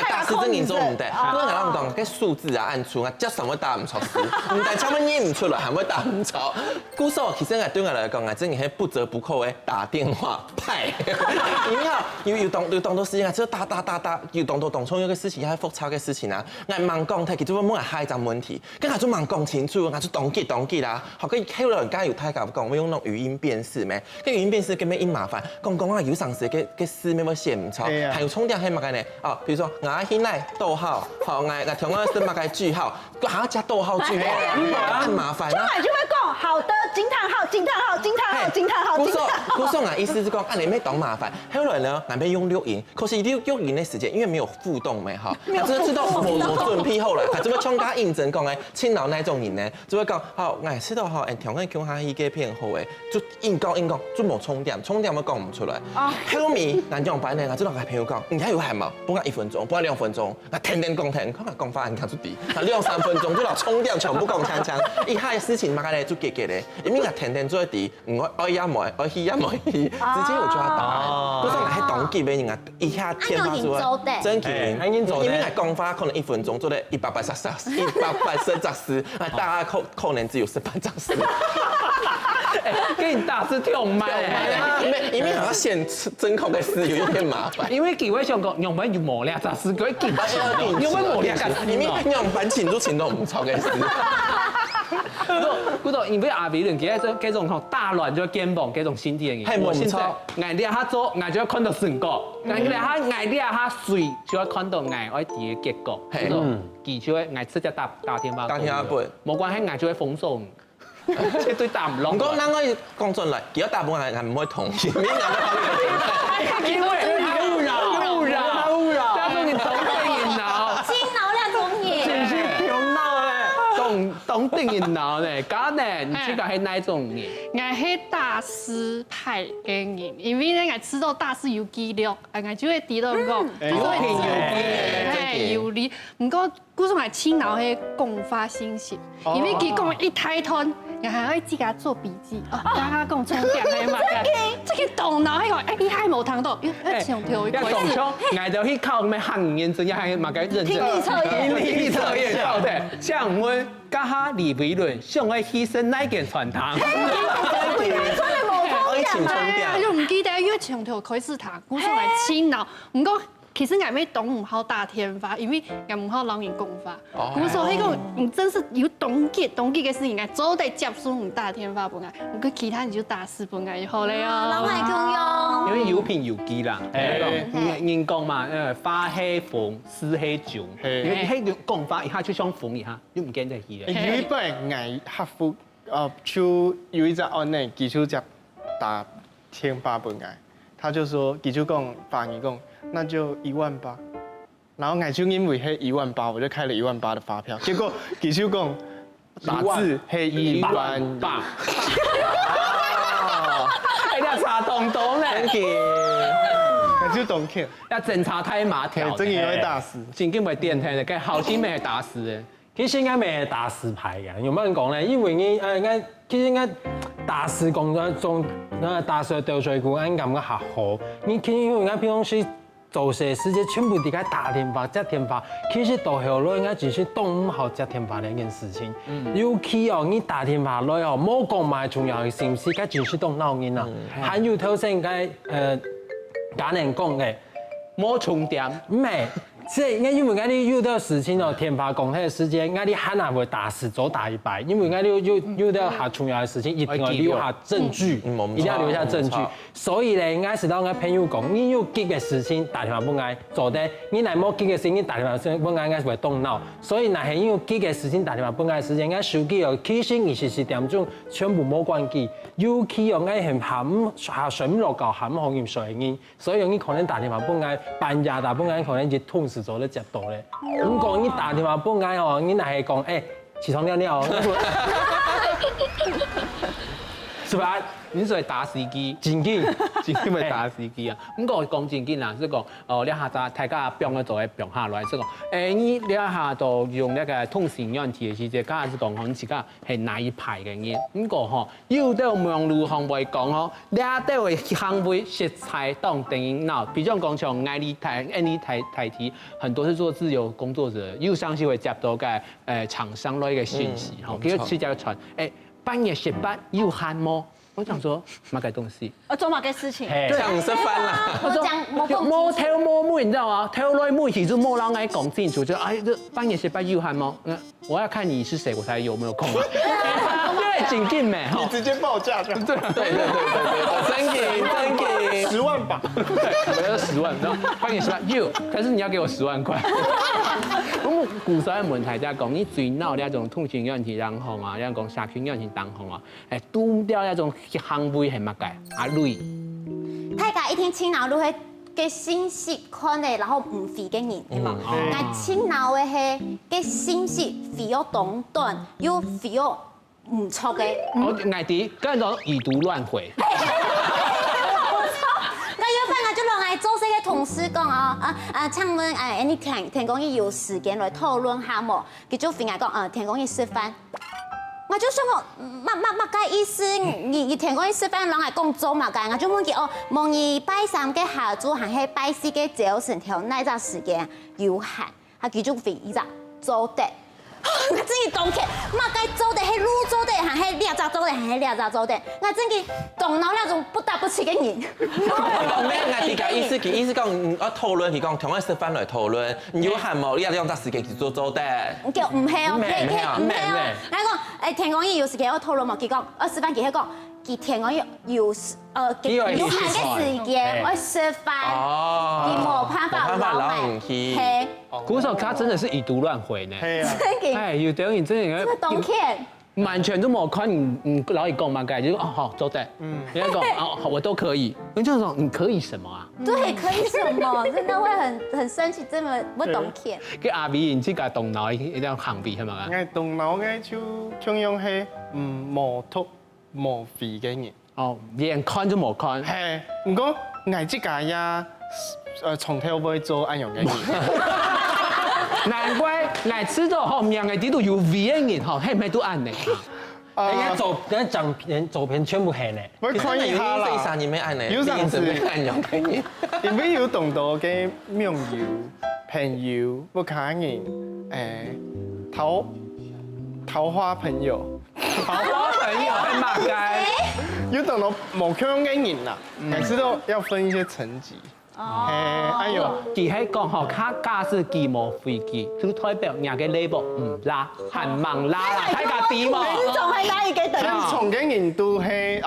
大師真研做唔得。我同人講，啲數字啊按出，我即什麼打唔出事，唔但差乜念唔出來，係咪打唔出？故說其實我對我來講，我真係不折不扣嘅打電話派。因為要當到事情啊，只要打，要當到當衝一個事情，係複雜嘅事情啊。我忙講睇，其實我冇人下一陣問題，跟下就忙講清楚，我就當機啦。學個後來人家有太教講，我用那種語音辨識咩？個語音辨識咁咩一麻煩，講啊有上時嘅字咩要寫唔錯，還有充電係乜嘅呢？哦，比如說我現在逗號，好我同我是乜嘅句號，還要加逗號句號，很麻煩啊。就會講好的驚嘆號，驚嘆號，驚嘆號，驚嘆號。故說啊，意思是講啊，你咩懂麻煩？後來呢，我們用錄音，可是錄音的時間因為沒有互動咩哈，他只知道我準備好了，他只會衝他認真講誒，青島那種人呢，就會講好，我知道哈，誒，調個叫下依個片好誒，就硬講，就冇充電我講唔出來。後面難用版呢，我知道我朋友講，你還有係嘛？幫我1分鐘，幫我2分鐘，我天天講，講法你看出啲，那2-3分鐘就攞充電全部講槍，一下嘅事情嘛，咧就結咧，因為我天天做啲，我愛也冇，愛去也冇去，直接有抓到。嗰種係當機俾人啊，一下天發出來，真勁，因為講法可能1分鐘做得180字，大家可能只有18字。給你大師跳慢，因為好像寫真確嘅字有一點麻煩。因為幾位上講用本要磨兩雜師，佢緊，用本磨兩雜師，因為用本前都唔錯嘅字。嗰度因為阿美人嗰種大亂咗肩膀嗰種心地嘅嘢，我現在捱啲下做，捱就要看到成果；捱啲下水就要看到捱愛啲嘅結果。嗰度技巧捱直接打電話，冇關係，捱就會封鎖。絕對打唔落。唔過，啱可以講進嚟，如果大部分人唔可以同意，呢兩個因為污擾，加上你懂電腦，金腦兩種嘢，真是跳腦咧，懂電腦咧，咁咧，你這個係哪種嘢？我係大師派嘅人，因為咧我知道大師有記錄，我就會知道講，有理。唔過，古時我青島係公發信息，因為佢講一太通。我還會自己做筆記，大家講充電係嘛嘅，即係動腦喺個，哎，你還冇聽到，要強調一個。要講出，我就去靠咩漢語認真，也係嘛嘅認真。聽力測驗，靠的。像我家下李維倫，想要犧牲哪件傳堂？就唔記得，因為強調開始談，古時我青島，唔過。其實我咪懂唔好打天發，因為我唔好讓人講法。咁所以講，你真是有懂嘅嘅事情，我做得接受唔打天發本來，唔過其他人就打死本來就好了哦。老係強用。因為有憑有據啦，人講嘛，花係鳳，絲係種，因為迄個講法一下就想鳳一下，你唔見得去咧。有一本藝客服，就有一隻案例，佢就只打天發本來，他就說，佢就講法語講。那就18000，然後我就因為係18000，我就開了18000的發票，結果技術講打字係18000，哎呀，差東東咧，我就懂看，要侦查太马条，真嘅會打死。真經會電梯嘅，跟好心咪打死嘅。其實應該未係大師牌嘅，有乜人講咧？因為其實應該大師工作中，大師掉水股應該咁嘅下好。你其實應該平常時做些事情全部啲喺打電話、接電話，其實到後來應該只是當唔好接電話呢件事情。尤其哦，你打電話來哦，冇講埋重要嘅信息，佢只是當鬧人啊。還有頭先嘅簡人講嘅。冇重點，唔係，即係因為你遇到事情哦，電話講迄個時間，你很難會打死走打100，因為你遇到下重要嘅事情，一定要留下證據，一定要留下證據。所以咧，我是當我朋友講，你有急嘅事情打電話不挨，做得你若冇急嘅事情打電話不挨，我會動腦。所以若係有急嘅事情打電話不挨時間，我手機哦，其實20點鐘全部冇關機，尤其哦，我係下水唔落夠，唔好用水煙，所以你可能打電話不挨。半夜打不挨，可能就痛死咗咧，接到咧。如果你打電話不挨哦，你若係講起床尿尿，是吧？你是會打司機，真緊，真緊會打司機啊！咁我講真緊啦，即係講，你下晝大家병咧就會병下來，即係講，你下就用那個通訊軟體嘅時節，假係講可能自家係哪一排嘅嘢，咁個嗬，有啲網絡行為講嗬，你啲會行為食材當電影腦，比如講像愛麗台體，很多是做自由工作者，有相信會接到嘅廠商來嘅信息，嗬，佢直接傳，半夜18有喊麼？我想說，乜嘅東西？做乜嘅事情？講食飯啦，冇挑冇妹，你知道嗎？挑來妹其實冇人愛講清楚，就這半夜18有喊嗎？我要看你是誰，我才有沒有空啊？對，緊緊咩？你直接報價這樣。對，真緊10萬吧。我要10萬，然後半夜18有，可是你要給我10萬塊。咁古時候嘅問題就係講，你最鬧呢一種通訊軟體當紅啊，呢一種社群軟體當紅啊，拄掉一種行為係乜嘅？阿雷，大家一天青島都係嘅信息看嘅，然後唔肥嘅人，係嘛？但青島嘅係嘅信息肥咗短短，又肥咗唔錯嘅。我嗌啲跟住以毒亂回。做些嘅同事講請問你聽講伊有時間來討論下冇？佢就肥嗌講聽講伊食飯，我就想講乜嘅意思？你聽講伊食飯，人係講做乜嘅？我就問佢望伊拜3嘅下晝還係拜4嘅早晨條那隻時間有限，佢就肥伊隻做得。我真係當劇，乜嘅做得係擼做得，還係兩隻做得，還係兩隻做得，我真係動腦那種不得不起嘅人。咩啊？啲嘅意思講，我討論，佢講同我食飯來討論，有限冇？你用得時間去做得。叫唔係哦，唔係。我講聽講伊有時間我討論嘛，佢講我食飯佢講。佢聽講有限嘅時間，我食飯，佢冇辦法撈埋。古時候他真的是以毒亂回呢。係啊。有啲人真係當劇。完全都冇看你老姨講嘛，就講好做得，人家講我都可以，人家說你可以什麼啊？對，可以什麼？真的會很生氣，真係不懂劇。佢阿美然之間動腦一定要行比係咪啊？我動腦嘅就同樣係無禿無肥嘅人。哦，連看都冇看。係，唔過我即家也從頭尾做一樣嘅人。難怪我吃到後面嘅啲都有 V 嘅人，係咪都按呢？人家照片全部係呢。我看一下啦。非常你咩按呢？有陣時按樣嘅嘢。因為有動到嘅名友、朋友、不卡人，桃花朋友。桃花朋友係乜嘅？有動到冇咁樣嘅人啦，每次都要分一些層級。哎呦，佢係講吼，他假使佢冇飛機，就代表人嘅 label 唔拉，係盲拉啦，睇下點喎？你仲係哪一個等？從嘅人都係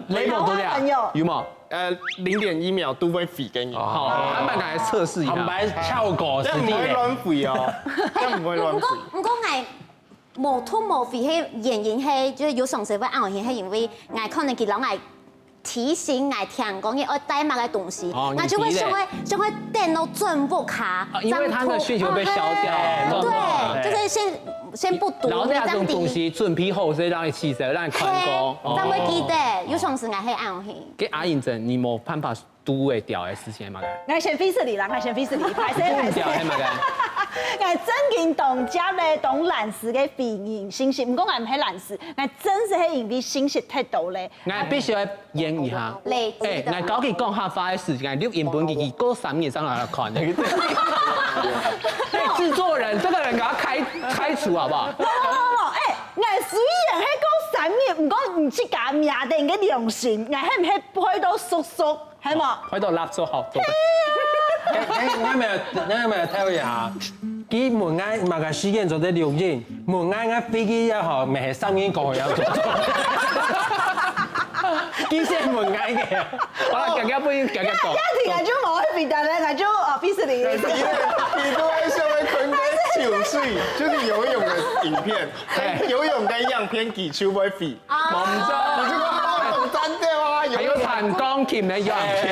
label 都咧，有冇？0.1秒都會飛嘅人。好，啱啱嚟測試一下。唔係效果是唔會亂飛哦，真唔會亂飛。唔過我無禿無肥係原因係，就是有上社會暗係因為我可能佢老愛。提醒我聽講嘅我帶乜嘅東西，我就會想去電腦轉不卡，因為他的需求被消掉，對，就是先不讀，然後那種東西準備好，所以讓你起身，讓你看工，咁會記得，有上時我係暗去。給阿英真，你冇辦法拄会掉的事情嘛个？我先 face 你啦，我先 face 你，排谁？掉的嘛个？我真經同接咧同藍絲嘅肺炎信息，唔講我唔係藍絲，我真是係因為信息太多咧。我必須要演一下。累積的我搞佢講下發嘅時間，錄音本佢過3年上來看的。製作人，這個人給他開除好不好？我雖然係講3年，唔講唔知假命定嘅良心，我係唔係配到叔叔係冇？配到垃圾好多。我咪睇下，佢門眼咪個事件做得錄音，門眼飛機一號咪係聲音過去有做。佢先門眼嘅，好啦，更加不應更加講。一條就冇去邊，但係我就face 你。你都喺上面坤嘅糗事，就是游泳的影片，游泳的樣片幾處會飛，冇唔錯。你這個冇真的嗎？還有彈鋼琴的樣片，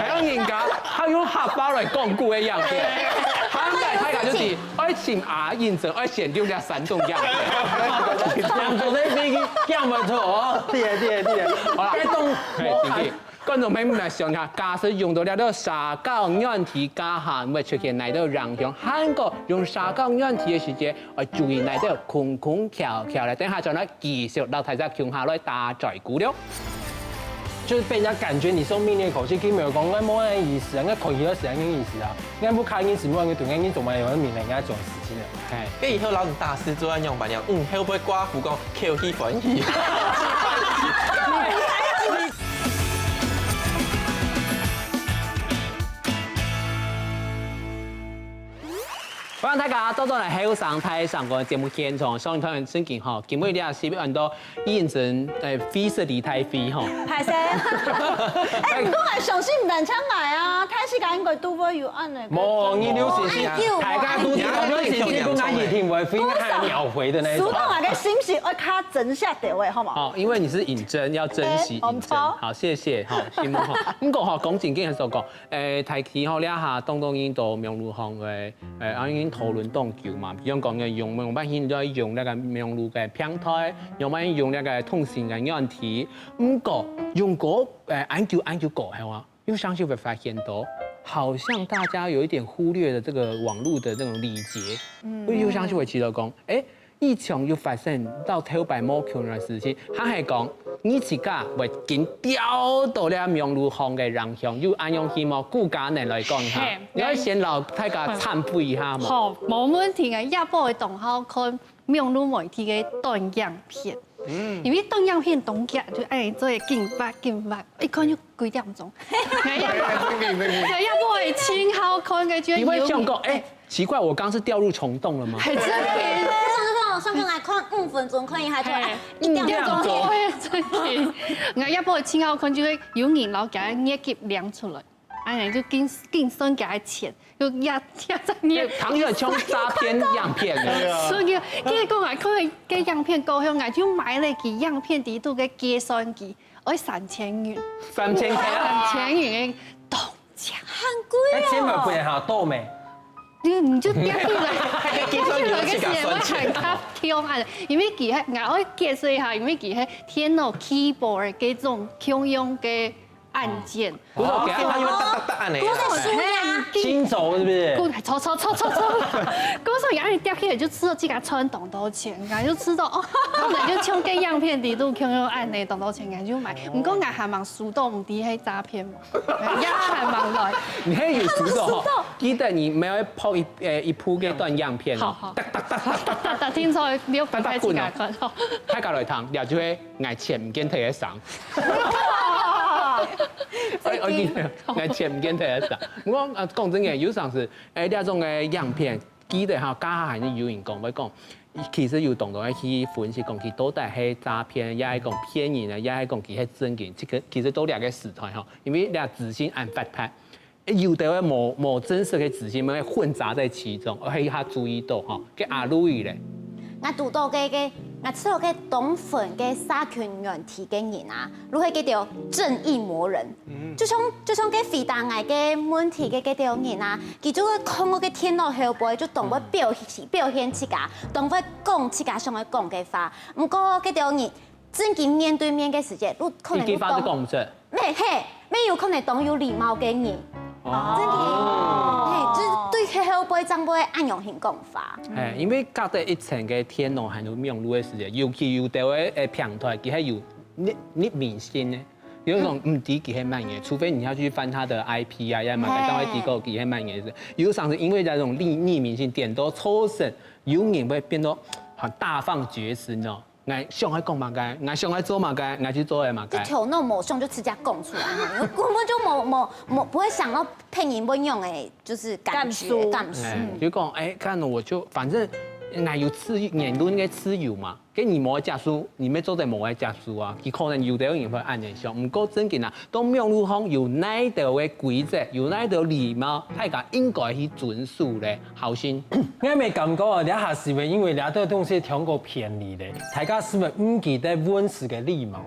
還有人家還有客包來講古的樣片，韓國大家就是愛請阿印證，愛顯丟下山東樣片。人做啲飛機驚唔錯，啲。好啦，觀眾朋友們來想下，假設用到了這沙膠軟體加下，會出現哪啲人向韓國用沙膠軟體嘅時間，要注意哪啲空空橋橋嚟，等下再來繼續到睇下向下來打在鼓了。就是被人家感覺你送命令口氣，佢沒有講我冇那意思啊，我口氣都是那個意思啊，我不看意思，我對我做乜有人命令人家做事情啊？跟以後老大師做安樣辦樣，會不會寡婦講口氣翻譯？歡迎大家走到嚟後上台上個節目現場，相信朋友真勁吼，今日你也是很多認真飛色離太飛吼。係先，唔講係上次唔能搶捱啊，睇時間應該都會有按嘅。冇，你留時間，大家都知道留時間都拿一天會飛，還秒回的那一種。蘇東話嘅心事，我卡整下掉位，好冇？好，因為你是認真，要珍惜認真。好，謝謝，好，希望吼。咁講吼，講正經嘅時候講，提起吼兩下東東印度苗路巷嘅已經討論當橋嘛，比如講嘅用乜現在用那個苗路嘅平台，用乜用那個通訊嘅軟體，咁講用嗰研究過係嘛，又相信會發現到。好像大家有一點忽略了這個網絡的那種禮節，又相信會知道講，以前又發生到頭擺冇橋嘅事情，他係講你自家會見掉到了苗路巷嘅人向，又按用希望顧家人來講一下，你可以先老大家參配一下嘛。好，冇問題嘅，也不會同好看苗路媒體嘅短樣片。因為短樣片東劇就愛做勁發，一看就幾點鐘。也不會清好看嘅，就你會想講，奇怪，我剛是掉入蟲洞了嗎？係真嘅。上次我看5分鐘，看一下就1點鐘，真嘅。我也不會清好看，就會有人老給捏給亮出來，哎，就勁算給他錢，就壓在捏。唐有槍詐騙樣片嘅。所以，結果我看嘅樣片高響，我就買了個樣片地圖嘅計算機，我3000元。3000元嘅動價，很貴那錢咪不然好多咩？你就掉起來，掉起來嘅時候我係較挑眼，因為佢係我解釋一下，因為佢係電腦 keyboard 嘅種共用嘅按鍵。不是，給他因為噠按的。輕走是不是？抽，嗰時候人哋掉起來就知道自己穿動到錢，我就知道哦，可能就搶嘅樣片地圖共用按嘅動到錢，我就買。唔過我係問蘇東唔啲係詐騙嘛，也係問來。你可以有蘇東哈，記得你沒有拋一鋪嘅段樣片哦。噠，聽錯你要快自己看。太搞來堂，然後就會捱錢唔見睇得上。我記得捱錢唔見睇得上。我講真嘅，有時是呢種嘅樣片，記得嚇家下係有人講，我講其實有動作去分析講，佢到底係詐騙，也係講騙人啊，也係講佢係真嘅，其實都兩個事態嚇，因為兩資訊按發拍。有的冇真實嘅資訊，咪混雜在其中，我係下注意到吼，嘅阿路伊咧，我讀到嘅，我知道嘅東粉嘅沙權軟體嘅人啊，如果叫做正義魔人，就像嘅肥大藝嘅問題嘅條人啊，佢就會看我嘅電腦後背，就同我表現自家，同我講自家想要講嘅話，唔過嘅條人真正面對面嘅時間，你可能佢發都講唔出。咩有可能当有礼貌嘅人。真嘅，嘿，就是对迄后辈长辈按用性讲法。因为隔得一层嘅天龙还有名路嘅时间，尤其有啲位平台，佢係有匿名性嘅。有一种唔知佢係乜嘢，除非你要去翻他的 IP 啊，要麼佢單位機構佢係乜嘢。有時候是因為這種匿名性點到初審，有人會變到很大放厥詞，你知道？我想愛講嘛該，我想愛做嘛該，我去做嘅嘛該。就頭腦冇想就直接講出來，根本就冇不會想到配音不用誒，就是感覺。就講看我就反正。我有吃言論嘅自由嘛，跟你冇假書，你咪做在冇假書啊，佢可能有啲人會按人想，唔過真嘅啊，當命路方有哪道嘅規則，有哪道禮貌，大家應該去遵守咧，好先。我未感覺啊，你下是咪因為你啲東西聽過便利咧？大家是咪唔記得溫氏嘅禮貌？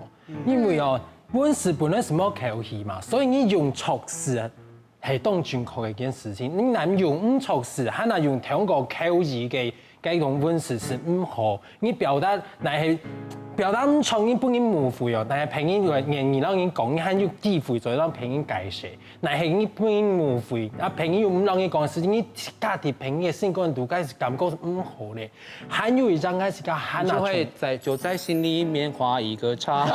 因為哦，溫氏本來是冇口氣嘛，所以你用錯事係當正確嘅一件事情。你難用唔錯事，還難用聽過口語嘅。該種溫氏是唔好，你表達但係表達唔錯，你不應誤會哦。但係拼音話你讓人講，你還要機會再讓拼音改寫。但係你不應誤會，啊拼音又唔讓你講事情，你家啲拼音嘅性感度，該是感覺唔好咧。還有一張該是個漢娜，就在心裡面畫一個叉。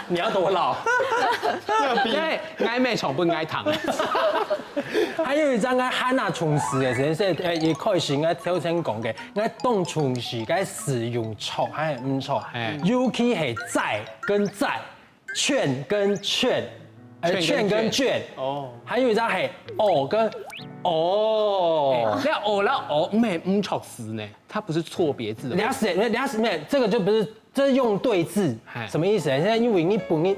你要多老？因為愛咩從不愛糖。還有一張嘅漢娜從事嘅，先生也開始我頭先講嘅，我當從事嘅使用錯係唔錯，尤其係在跟在，勸跟勸，勸跟勸，哦，還有一張係哦跟哦，那哦啦哦唔係唔錯詞呢，它不是錯別字。了解，沒有，這個就不是。這是用對字，什麼意思？現在因為你本音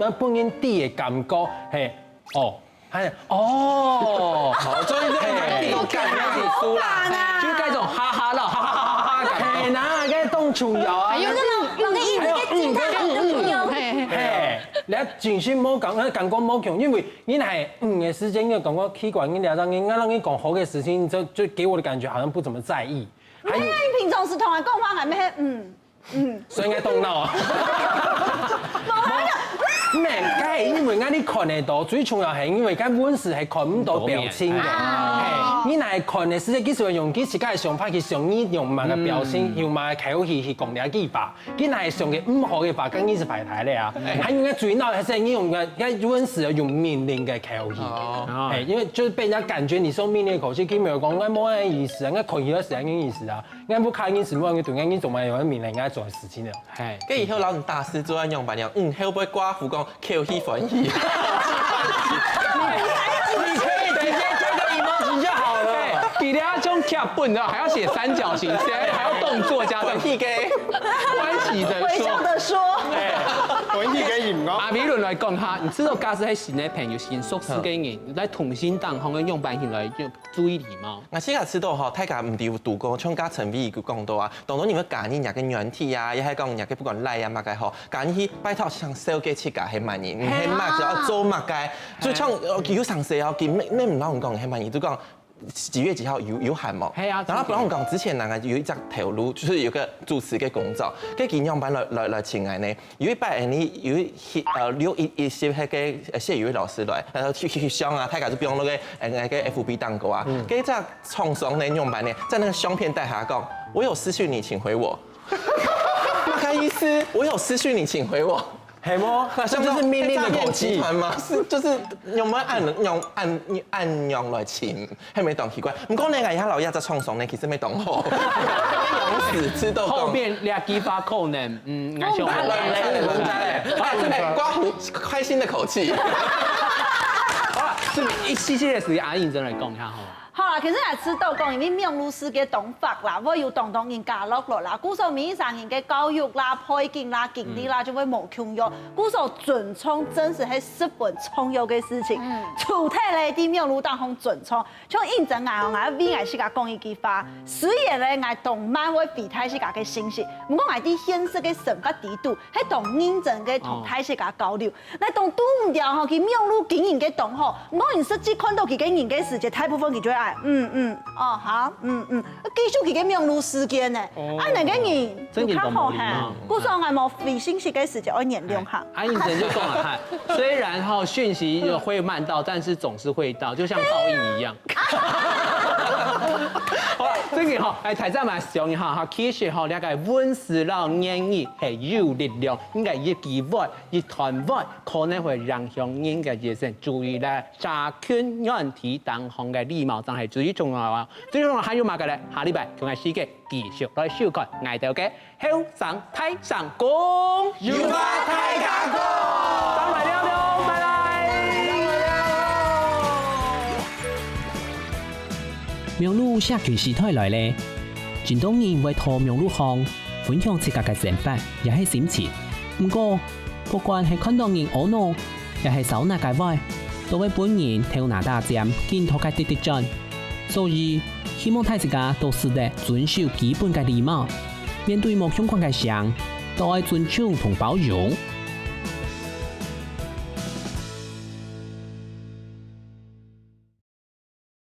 啲嘅感覺係哦，係哦，所以呢個都感覺是輸啦，就嗰種哈哈啦，哈哈哈哈感覺，係嗱，嗰啲動詞有啊，有個係，你一完全冇感覺冇強，因為你係嘅時間嘅感覺奇怪，你讓你講好嘅事情，就給我的感覺好像不怎麼在意。你平常時同人講話係咩？所以應該動腦啊！唔係，梗係因為你看得到，最重要係因為間溫氏係看唔到表情嘅。係，你係看嘅時候，幾時用幾時，梗係想法去想你用乜嘅表情，用乜嘅口氣去講啲句法。你係想嘅唔好嘅法，梗係是排台咧啊！還有最鬧係係你用嘅溫氏用命令嘅口氣。係，因為就是被人家感覺你用命令嘅口氣，佢咪講我冇乜意思啊，我口氣都是咁意思啊，我冇開意思，冇人對我做乜用命令我做事情啊。係，跟以後老人大師做安用白娘，會不會刮胡講口氣翻譯？你可以直接這個 emoji 就好了。比你要種劇本的，還要寫三角形，還要動作加上氣嘅，歡喜的微笑的說，歡喜嘅言阿美倫來講下，你知道假使係新嘅朋友、新熟識嘅人，來同心當行嘅用版型來注意禮貌。我先知道吼，大家唔係讀過，像家陳美儀佢講到啊，當然你要揀人嘅軟體啊，亦係講人嘅不管賴啊乜嘅吼，揀去拜託上手機設計係乜嘢，唔係乜就要做乜嘅，就像有上社啊，見咩唔老人講係乜嘢，就講。幾月幾號有喊冇？係啊。然後不老講之前呢，有一隻條路，就是有個主持嘅工作，跟營養班來請來呢。有一擺呢，有一些那個謝宇老師來，然後去上啊，大家就不用那個 FB 蛋糕啊。跟住創傷呢用班呢，在那個相片帶下講，我有私訊你請回我。乜個意思？我有私訊你請回我。係麼？這就是命令的口氣嗎？是就是用乜按用來錢，係咪當奇怪？唔過你而家老一隻創傷呢，其實未當好，用詞知道後邊兩幾把口呢，我想這邊刮胡開心的口氣。好啦，這邊一系列時間阿認真來講一下好。好啦，其實我知道講，因為命路師嘅講法啦，我要當人加落落啦，古時候面上人嘅教育啦、背景啦、經歷啦，就會冇強弱。古時候準聰真是係十分重要嘅事情。主體咧啲命路當紅準聰，像認真我為我是個講一句話，雖然咧我動漫會比太是個嘅信息，唔過我啲現實嘅生活地度係同認真嘅同太是個交流。那當拄唔掉吼，佢命路經營嘅動吼，唔講人實際看到佢嘅人嘅世界，大部分佢就係。来，哦好，继续去嘅名录时间呢，那个人就较好哈，故说我冇回信息嘅时间，我原谅下。安医生就讲了哈，虽然哈讯息会慢到，但是总是会到，就像报应一样。好啦，这个哈，来台站嘛上一下哈，其实哈，那个温室老言语係有力量，應該一句話、一段話，可能會影響人嘅人生。注意咧，查權問題當行嘅禮貌，真係最重要啊！最重要還有乜嘅咧？下禮拜同埋世界繼續來收看捱到嘅後生太上公，要發太假公，上來了了，拜拜。名錄社區時代來咧，真多人會到名錄巷分享自家嘅想法，也係心情。不過，不管係看到人懊惱，也係手拿嘅話，都會本人頭拿大針，見到嘅滴滴盡。所以，希望大家都識得遵守基本嘅禮貌，面對冇相關嘅事，都愛尊重同包容。